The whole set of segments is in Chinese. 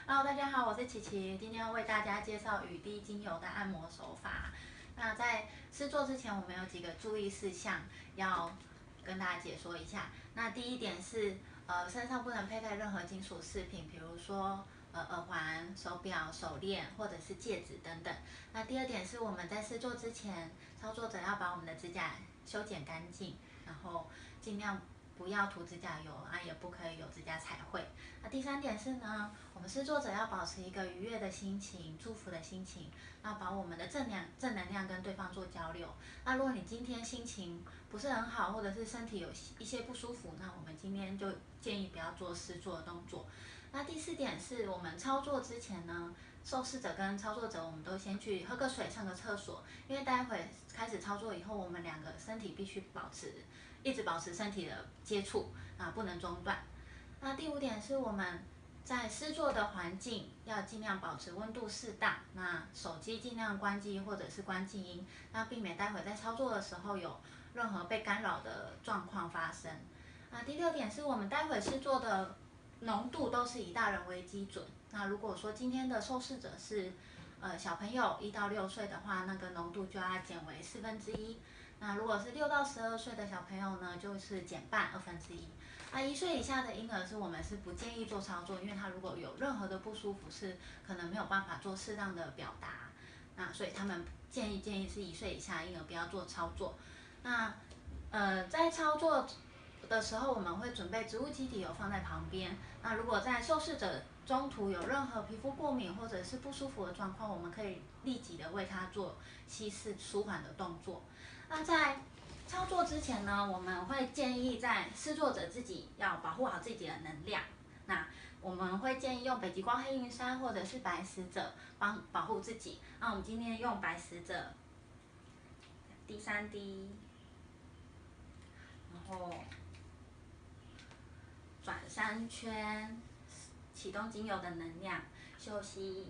Hello，大家好，我是琪琪，今天要为大家介绍雨滴精油的按摩手法。那在施作之前，我们有几个注意事项要跟大家解说一下。那第一点是，身上不能佩戴任何金属饰品，比如说耳环、手表、手链或者是戒指等等。那第二点是我们在施作之前，操作者要把我们的指甲修剪干净，然后尽量不要涂指甲油啊，也不可以有指甲彩绘。那第三点是呢，我们施作者要保持一个愉悦的心情、祝福的心情，那把我们的正能量跟对方做交流。那如果你今天心情不是很好，或者是身体有一些不舒服，那我们今天就建议不要做施作的动作。那第四点是我们操作之前呢，受试者跟操作者我们都先去喝个水、上个厕所，因为待会开始操作以后，我们两个身体必须一直保持身体的接触啊，不能中断。那第五点是我们在施作的环境要尽量保持温度适当，那手机尽量关机或者是关静音，那避免待会在操作的时候有任何被干扰的状况发生。那第六点是我们待会施作的浓度都是以大人为基准。那如果说今天的受试者是小朋友1到6岁的话，那个浓度就要减为1/4。那如果是6到12岁的小朋友呢，就是减半1/2。那1岁以下的婴儿我们是不建议做操作，因为他如果有任何的不舒服，是可能没有办法做适当的表达。那所以他们建议是1岁以下的婴儿不要做操作。那在操作的时候，我们会准备植物基底油放在旁边。那如果在受试者中途有任何皮肤过敏或者是不舒服的状况，我们可以立即的为他做稀释舒缓的动作。那在操作之前呢，我们会建议在施作者自己要保护好自己的能量。那我们会建议用北极光黑云杉或者是白石者保护自己。那我们今天用白石者滴3滴，然后转3圈，启动精油的能量，休息，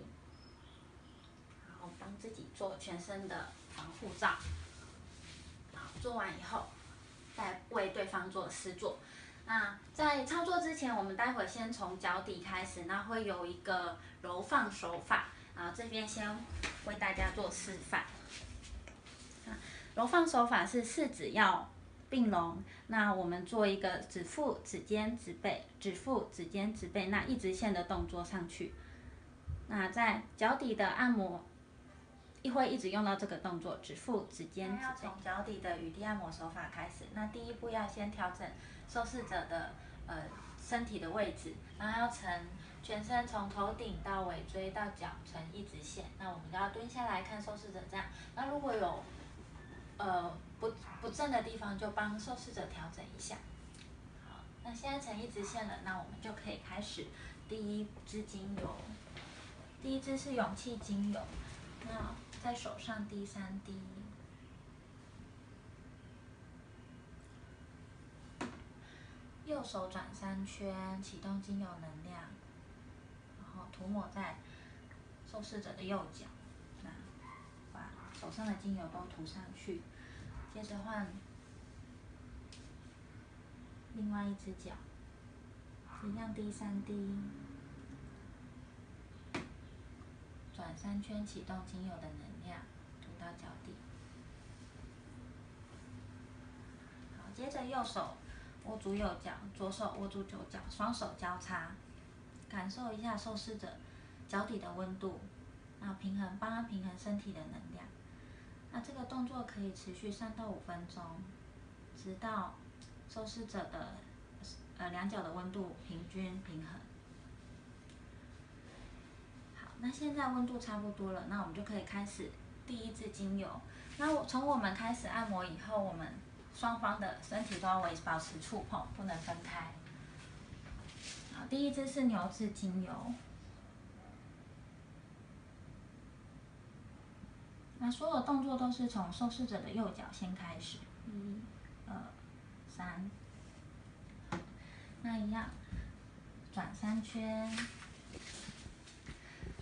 然后帮自己做全身的防护罩。好，做完以后，再为对方做施作。那在操作之前，我们待会先从脚底开始，那会有一个揉放手法，啊，这边先为大家做示范。揉放手法是4指要并拢，那我们做一个指腹、指尖、指背、指腹、指尖、指背，那一直线的动作上去。那在脚底的按摩，会一直用到这个动作，指腹、指尖、指背。要从脚底的雨滴按摩手法开始。那第一步要先调整受试者的身体的位置，然后要呈全身从头顶到尾椎到脚呈一直线。那我们就要蹲下来看受试者这样。那如果有不正的地方，就帮受试者调整一下。好，那现在呈一直线了，那我们就可以开始第一支精油。第一支是勇气精油，那在手上滴3滴，右手转3圈，启动精油能量，然后涂抹在受试者的右脚，那把手上的精油都涂上去，接着换另外一只脚，一样滴3滴，转3圈，启动精油的能量，涂到脚底。好，接着右手握住右脚，左手握住左脚，双手交叉，感受一下受试者脚底的温度，然后帮他平衡身体的能量。那这个动作可以持续3到5分钟，直到受试者的两脚的温度平均平衡。好，那现在温度差不多了，那我们就可以开始第一支精油。那从我们开始按摩以后，我们双方的身体都要保持触碰，不能分开。好，第一支是牛至精油。那所有动作都是从受试者的右脚先开始，1、2、3。那一样，转3圈。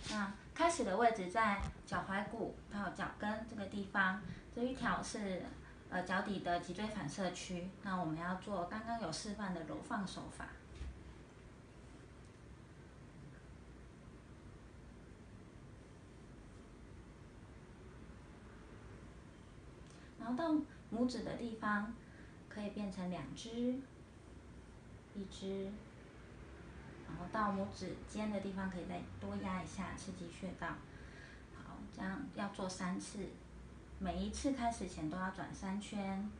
那开始的位置在脚踝骨到脚跟这个地方，这一条是脚底的脊椎反射区。那我们要做刚刚有示范的揉放手法。然后到拇指的地方可以变成2只、1只，然后到拇指尖的地方可以再多压一下，刺激穴道。好，这样要做3次，每一次开始前都要转3圈。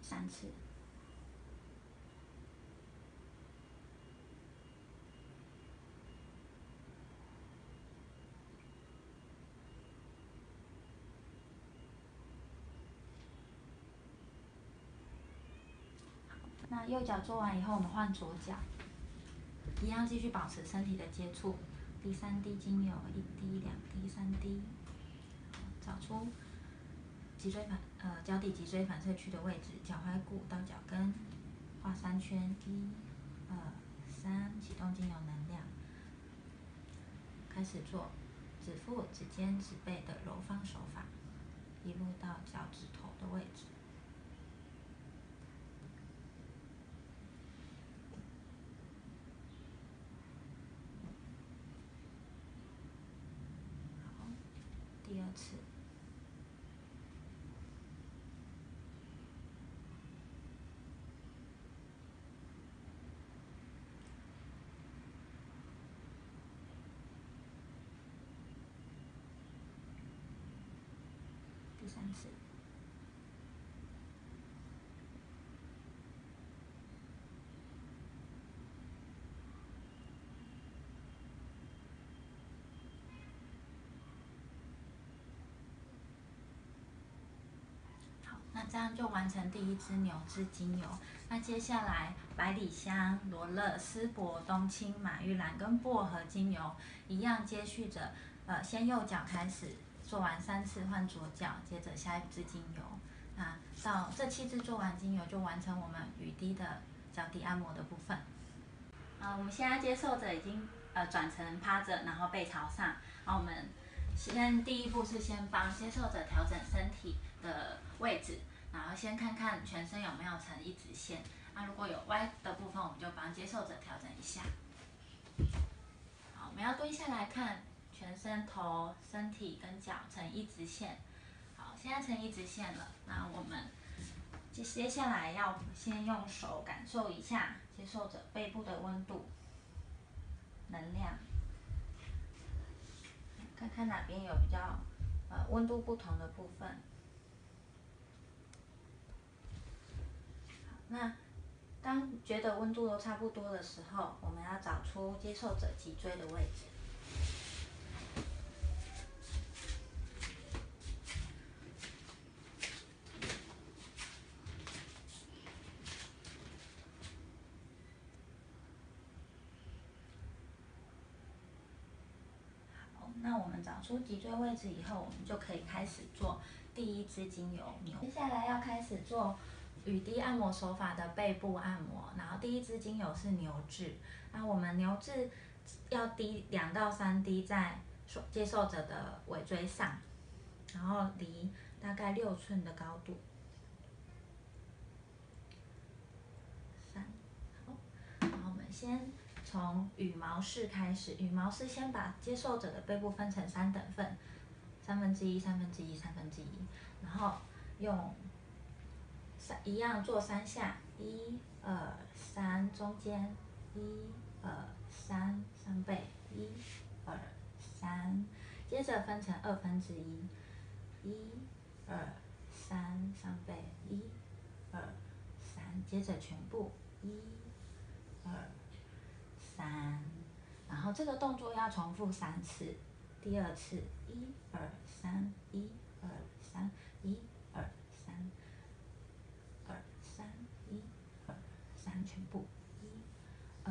3次。那右脚做完以后，我们换左脚，一样继续保持身体的接触。滴3滴精油，1滴、2滴、3滴，找出脚底脊椎反射区的位置，脚踝骨到脚跟，画3圈，1、2、3，启动精油能量。开始做指腹、指尖、指背的柔方手法，一路到脚趾头的位置。好，第2次。第3次。好，那这样就完成第1支牛至精油。那接下来百里香、罗勒、丝柏、冬青、马玉兰跟薄荷精油一样接续着，先右脚开始，做完3次换左脚，接着下一支精油。那到这7支做完精油，就完成我们雨滴的脚底按摩的部分。我们现在接受者已经转成趴着，然后背朝上。然后我们先第1步是先帮接受者调整身体的位置，然后先看看全身有没有成一直线。那如果有歪的部分，我们就帮接受者调整一下。好，我们要蹲下来看全身头、身体跟脚成一直线。好，现在成一直线了，那我们接下来要先用手感受一下接受者背部的温度、能量，看看哪边有比较温度不同的部分。好，那当觉得温度都差不多的时候，我们要找出接受者脊椎的位置。那我们找出脊椎位置以后，我们就可以开始做第1支精油牛。接下来要开始做雨滴按摩手法的背部按摩，然后第1支精油是牛至。那我们牛至要滴2到3滴在接受者的尾椎上，然后离大概6寸的高度。3，好，然后我们先从羽毛式开始，羽毛式先把接受者的背部分成3等份，1/3、1/3、1/3，然后用一样做3下，1、2、3，中间1、2、3，上背1、2、3，接着分成1/2，1、2、3，上背1、2、3，接着全部1、2、3，然后这个动作要重复3次。第2次1、2、3，1、2、3，1、2、3，2、3，1、2、3，全部1、2、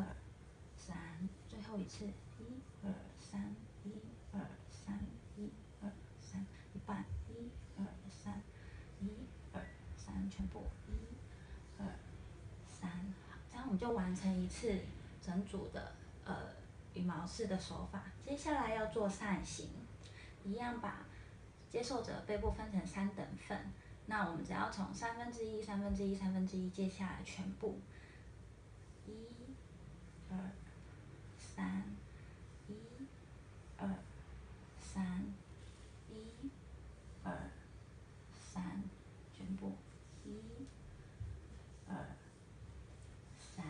3，最后一次1、2、3，1、2、3，1、2、3，一半1、2、3，1、2、3，全部1、2、3，好，这样我们就完成1次整组的羽毛式的手法。接下来要做扇形，一样把接受者背部分成3等份，那我们只要从三分之一、三分之一、三分之一接下来全部，1、2、3，1、2、3，1、2、3，全部1、2、3。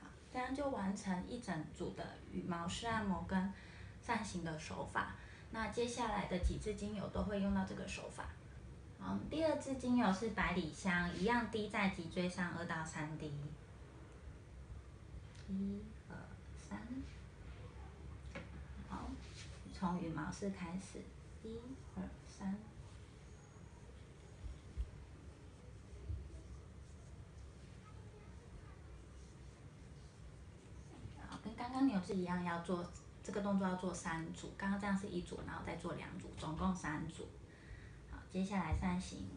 好，这样就完成一整组的羽毛式按摩跟扇形的手法。那接下来的几支精油都会用到这个手法。好，第2支精油是百里香，一样滴在脊椎上2到3滴。1、2、3。好，从羽毛式开始，1、2、3。好，跟刚刚牛治一样，要做这个动作要做3组，刚刚这样是1组，然后再做2组，总共3组。好，接下来扇形。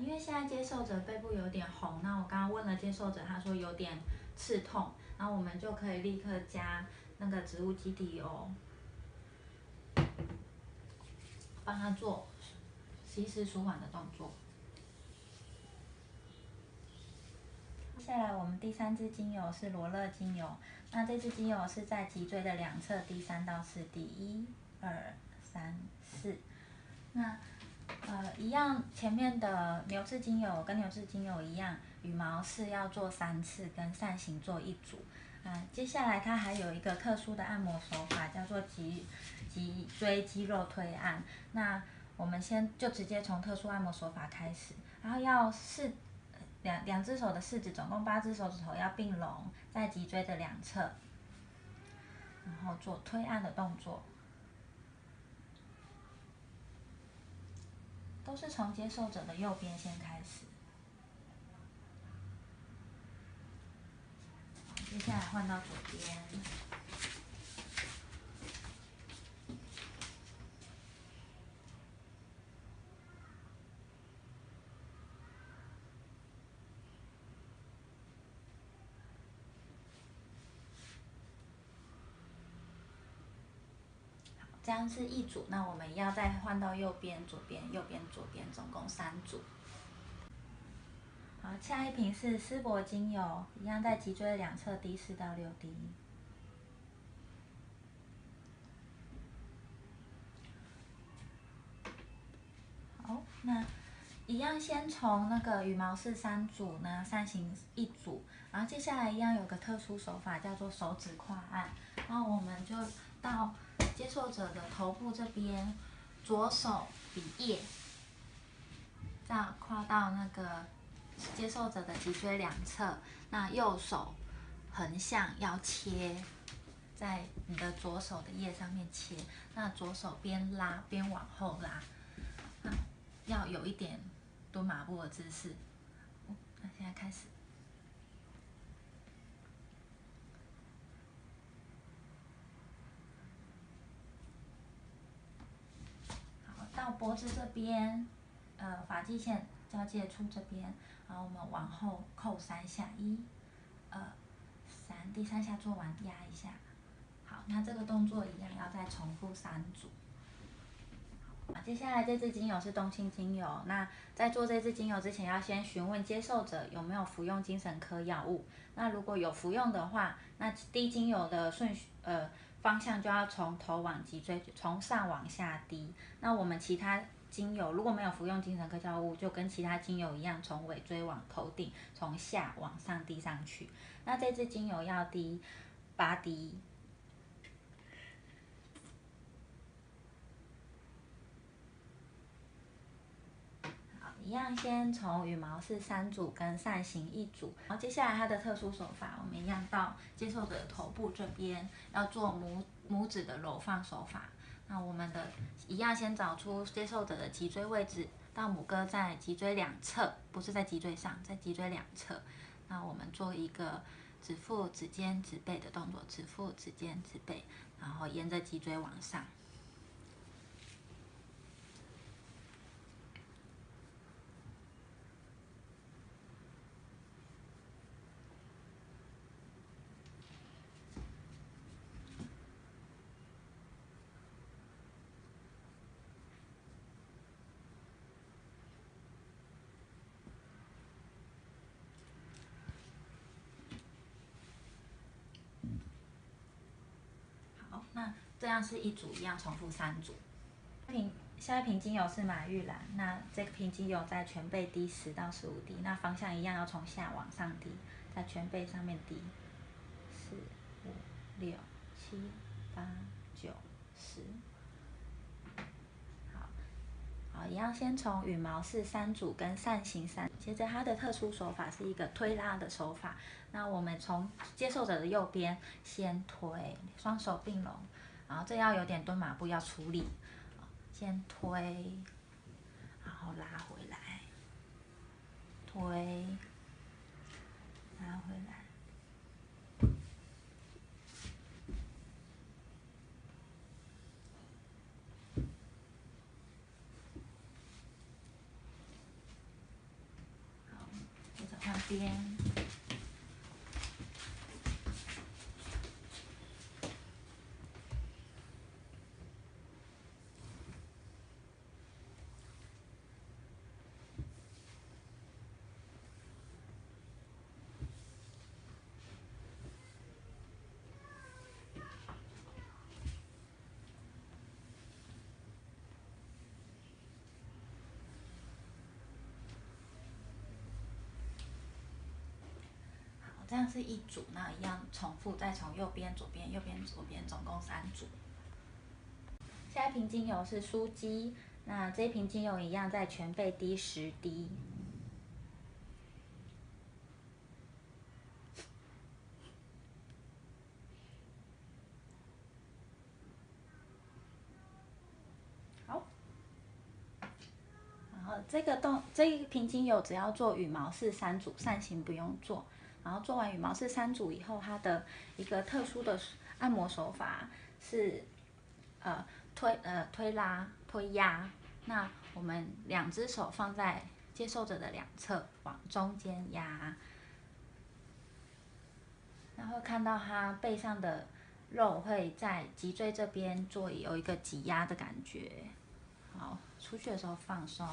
因为现在接受者背部有点红，那我刚刚问了接受者，他说有点刺痛，然后我们就可以立刻加那个植物基底油，帮他做吸湿舒缓的动作。接下来我们第3支精油是罗勒精油，那这支精油是在脊椎的2侧滴3到4滴，1、2、3、4。那一样，前面的牛治精油跟牛治精油一样，羽毛式要做3次，跟扇形做1组。接下来它还有一个特殊的按摩手法，叫做脊椎肌肉推按。那我们先就直接从特殊按摩手法开始，然后要两只手的4指，总共8只手指头要并拢在脊椎的2侧，然后做推按的动作。都是从接受者的右边先开始，接下来换到左边。这样是1组，那我们要再换到右边、左边、右边、左边，总共3组。好，下一瓶是丝柏精油，一样在脊椎的2侧滴4到6滴。好，那一样先从那个羽毛式3组呢，扇形1组，然后接下来一样有个特殊手法叫做手指跨按，然后我们就到接受者的头部这边，左手比叶，这样跨到那个接受者的脊椎2侧，那右手横向要切，在你的左手的叶上面切，那左手边拉边往后拉，要有一点蹲马步的姿势。那现在开始。好，到脖子这边，发际线交界处这边，然后我们往后扣3下，1、2、3，第3下做完压一下。好，那这个动作一样要再重复3组。接下来这支精油是冬青精油，那在做这支精油之前，要先询问接受者有没有服用精神科药物。那如果有服用的话，那滴精油的方向就要从头往脊椎，从上往下滴。那我们其他精油如果没有服用精神科药物，就跟其他精油一样，从尾椎往头顶，从下往上滴上去。那这支精油要滴8滴。一样先从羽毛式3组跟扇形1组，然后接下来它的特殊手法，我们一样到接受者的头部这边要做拇指的揉放手法。那我们的一样先找出接受者的脊椎位置，到拇哥在脊椎2侧，不是在脊椎上，在脊椎2侧。那我们做一个指腹、指尖、指背的动作，指腹、指尖、指背，然后沿着脊椎往上。那这样是一组，一样重复3组。下一瓶精油是马玉兰，那这个瓶精油在全背滴10到15滴，那方向一样要从下往上滴，在全背上面滴，4、5、6、7、8、9、10。好，一样先从羽毛式3组跟扇形3，接着它的特殊手法是一个推拉的手法。那我们从接受者的右边先推，双手并拢，然后这要有点蹲马步，要出力。先推，然后拉回来，推，拉回来。好，接着换边。这样是一组，那一样重复，再从右边、左边、右边、左边，总共3组。下一瓶精油是枢机，那这一瓶精油一样在全背滴10滴。好，然后这一瓶精油只要做羽毛式3组，扇形不用做。然后做完羽毛式3组以后，它的一个特殊的按摩手法是推拉、推压。那我们2只手放在接受者的两侧，往中间压，然后看到它背上的肉会在脊椎这边有一个挤压的感觉。好，出去的时候放松，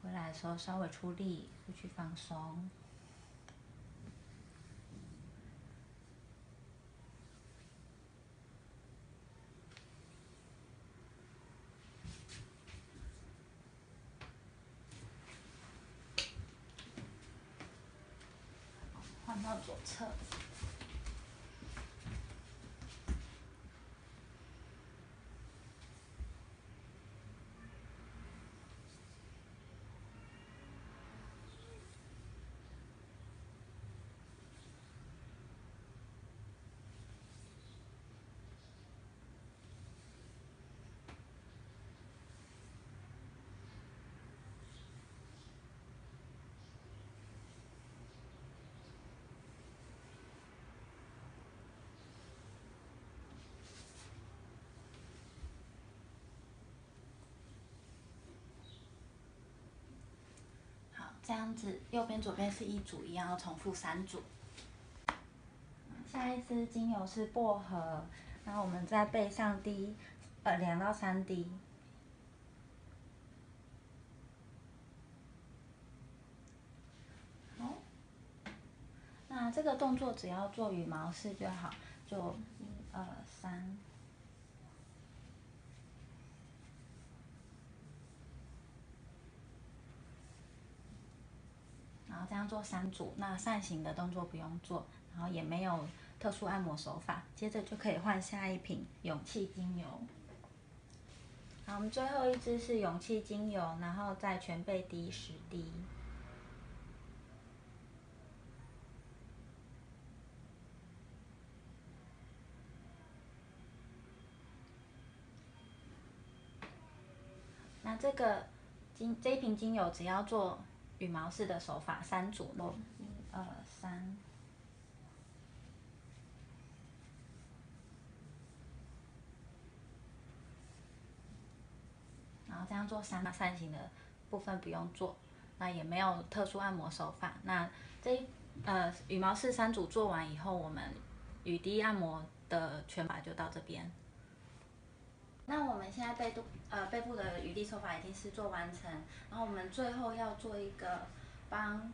回来的时候稍微出力，出去放松。换到左侧。这样子，右边、左边是一组，一样要重复3组。下一支精油是薄荷，然后我们在背上滴2到3滴。好，那这个动作只要做羽毛式就好，就1、2、3。然后这样做3组，那扇形的动作不用做，然后也没有特殊按摩手法。接着就可以换下一瓶勇气精油。好，我们最后一支是勇气精油，然后在全背滴10滴。那这一瓶精油只要做羽毛式的手法3组咯，1、2、3。然后这样做扇形的部分不用做，那也没有特殊按摩手法。那羽毛式3组做完以后，我们雨滴按摩的全法就到这边。那我们现在背部的雨滴手法已经是做完成，然后我们最后要做一个帮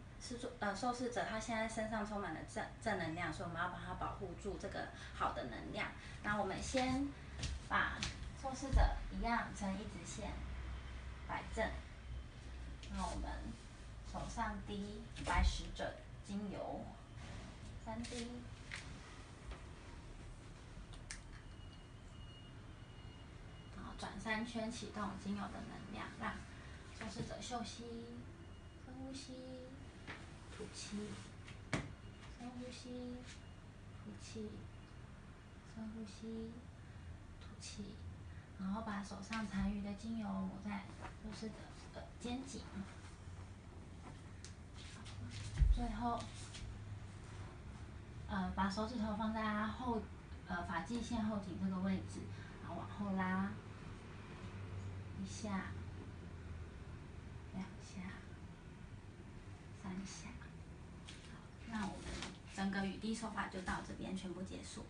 受试者，他现在身上充满了正能量，所以我们要帮他保护住这个好的能量。那我们先把受试者一样成一直线摆正，那我们手上滴白使者精油3滴。转3圈，启动精油的能量，让受试者休息，深呼吸，吐气，深呼吸，吐气，深呼吸，吐气，然后把手上残余的精油抹在受试者的肩颈，最后，把手指头放在他发际线后颈这个位置，然后往后拉。1下，2下，3下。好，那我们整个雨滴手法就到这边全部结束。